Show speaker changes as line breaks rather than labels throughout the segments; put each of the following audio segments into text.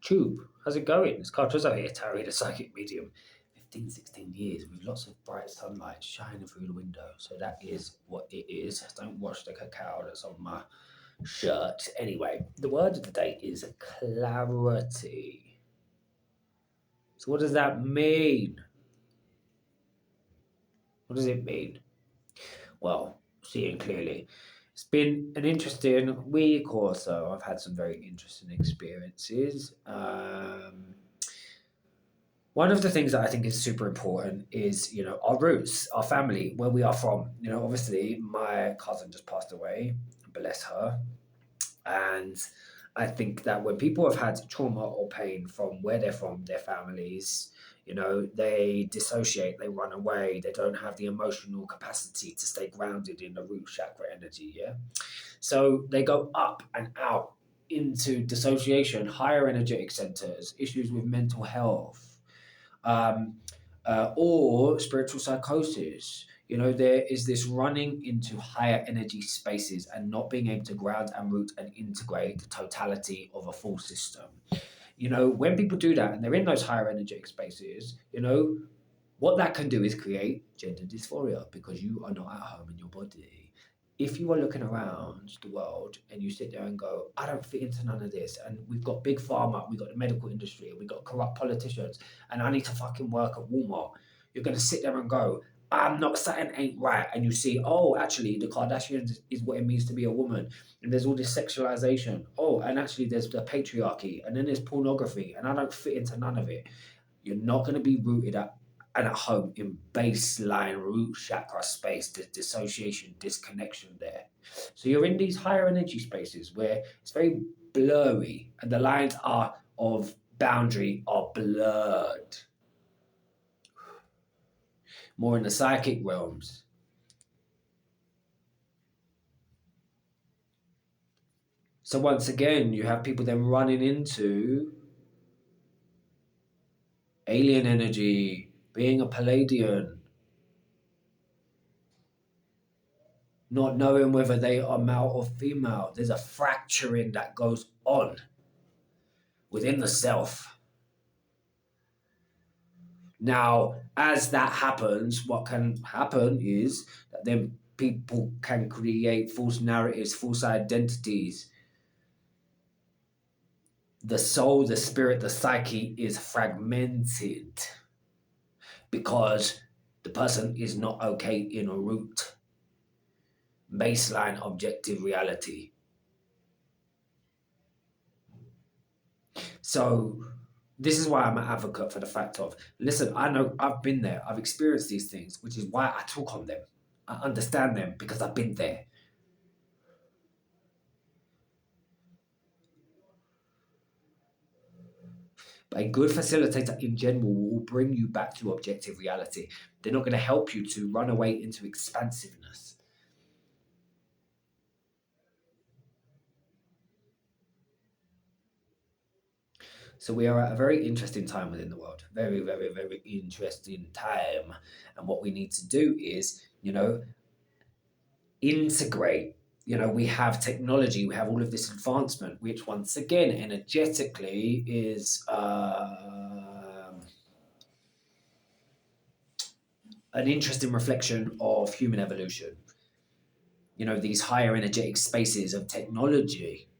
Tube, how's it going? It's Carl Trizzo here, Tarry the Psychic Medium. 15, 16 years with lots of bright sunlight shining through the window. So that is what it is. Don't watch the cacao that's on my shirt. Anyway, the word of the day is clarity. So what does that mean? What does it mean? Well, seeing clearly. It's been an interesting week or so. I've had some very interesting experiences. One of the things that I think is super important is, our roots, our family, where we are from. Obviously, my cousin just passed away, bless her. And I think that when people have had trauma or pain from where they're from, their families, they dissociate, they run away, they don't have the emotional capacity to stay grounded in the root chakra energy. Yeah. So they go up and out into dissociation, higher energetic centers, issues with mental health, um, or spiritual psychosis. There is this running into higher energy spaces and not being able to ground and root and integrate the totality of a full system. When people do that and they're in those higher energetic spaces, what that can do is create gender dysphoria because you are not at home in your body. If you are looking around the world and you sit there and go, I don't fit into none of this, and we've got big pharma, we've got the medical industry, we've got corrupt politicians, and I need to fucking work at Walmart, you're going to sit there and go, I'm not, something ain't right. And you see, oh, actually, the Kardashians is what it means to be a woman. And there's all this sexualization. Oh, and actually, there's the patriarchy, and then there's pornography, and I don't fit into none of it. You're not going to be rooted at home in baseline root chakra space, the dissociation, disconnection there. So you're in these higher energy spaces where it's very blurry and the lines are of boundary are blurred. More in the psychic realms. So once again, you have people then running into alien energy, being a Palladian, not knowing whether they are male or female. There's a fracturing that goes on within the self. Now, as that happens, what can happen is that then people can create false narratives, false identities. The soul, the spirit, the psyche is fragmented because the person is not okay in a root, baseline objective reality. So this is why I'm an advocate for the fact of, listen, I know I've been there, I've experienced these things, which is why I talk on them. I understand them because I've been there. But a good facilitator in general will bring you back to objective reality. They're not going to help you to run away into expansiveness. So we are at a very interesting time within the world. Very, very, very interesting time. And what we need to do is, integrate. We have technology, we have all of this advancement, which once again, energetically, is an interesting reflection of human evolution. These higher energetic spaces of technology,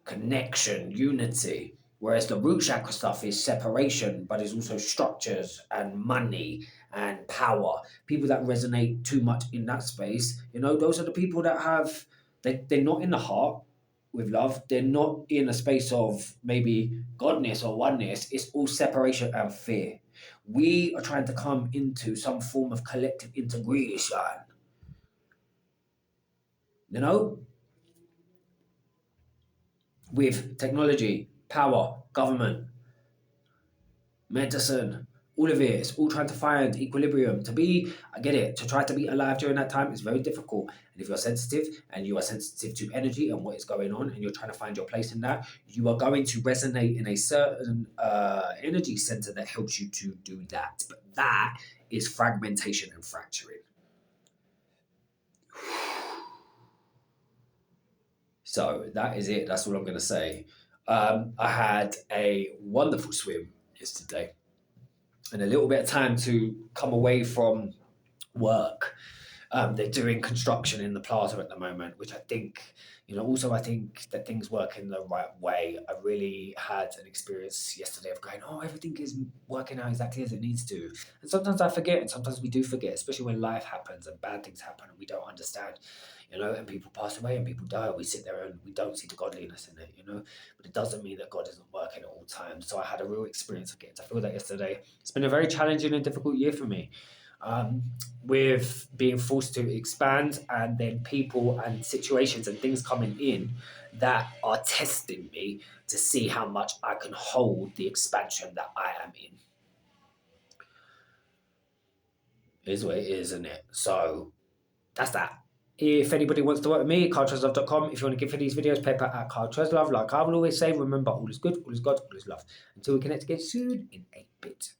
connection, unity. Whereas the root chakra stuff is separation, but is also structures and money and power. People that resonate too much in that space, those are the people that have, they're not in the heart with love. They're not in a space of maybe godness or oneness. It's all separation and fear. We are trying to come into some form of collective integration. You know, with technology, power, government, medicine, all of it. It's all trying to find equilibrium. I get it, to try to be alive during that time is very difficult. And if you're sensitive and you are sensitive to energy and what is going on and you're trying to find your place in that, you are going to resonate in a certain energy center that helps you to do that. But that is fragmentation and fracturing. So that is it. That's all I'm going to say. I had a wonderful swim yesterday and a little bit of time to come away from work. They're doing construction in the plaza at the moment, which I think, also I think that things work in the right way. I really had an experience yesterday of going, oh, everything is working out exactly as it needs to. And sometimes I forget, and sometimes we do forget, especially when life happens and bad things happen and we don't understand, and people pass away and people die. We sit there and we don't see the godliness in it. But it doesn't mean that God isn't working at all times. So I had a real experience of getting to feel that yesterday. It's been a very challenging and difficult year for me, um, with being forced to expand, and then people and situations and things coming in that are testing me to see how much I can hold the expansion that I am in. It is what it is, isn't it? So that's that. If anybody wants to work with me, carltreslove.com. If you want to give for these videos, paper at carltreslove. Like I will always say, remember, all is good, all is God, all is love. Until we connect again soon in 8-bit.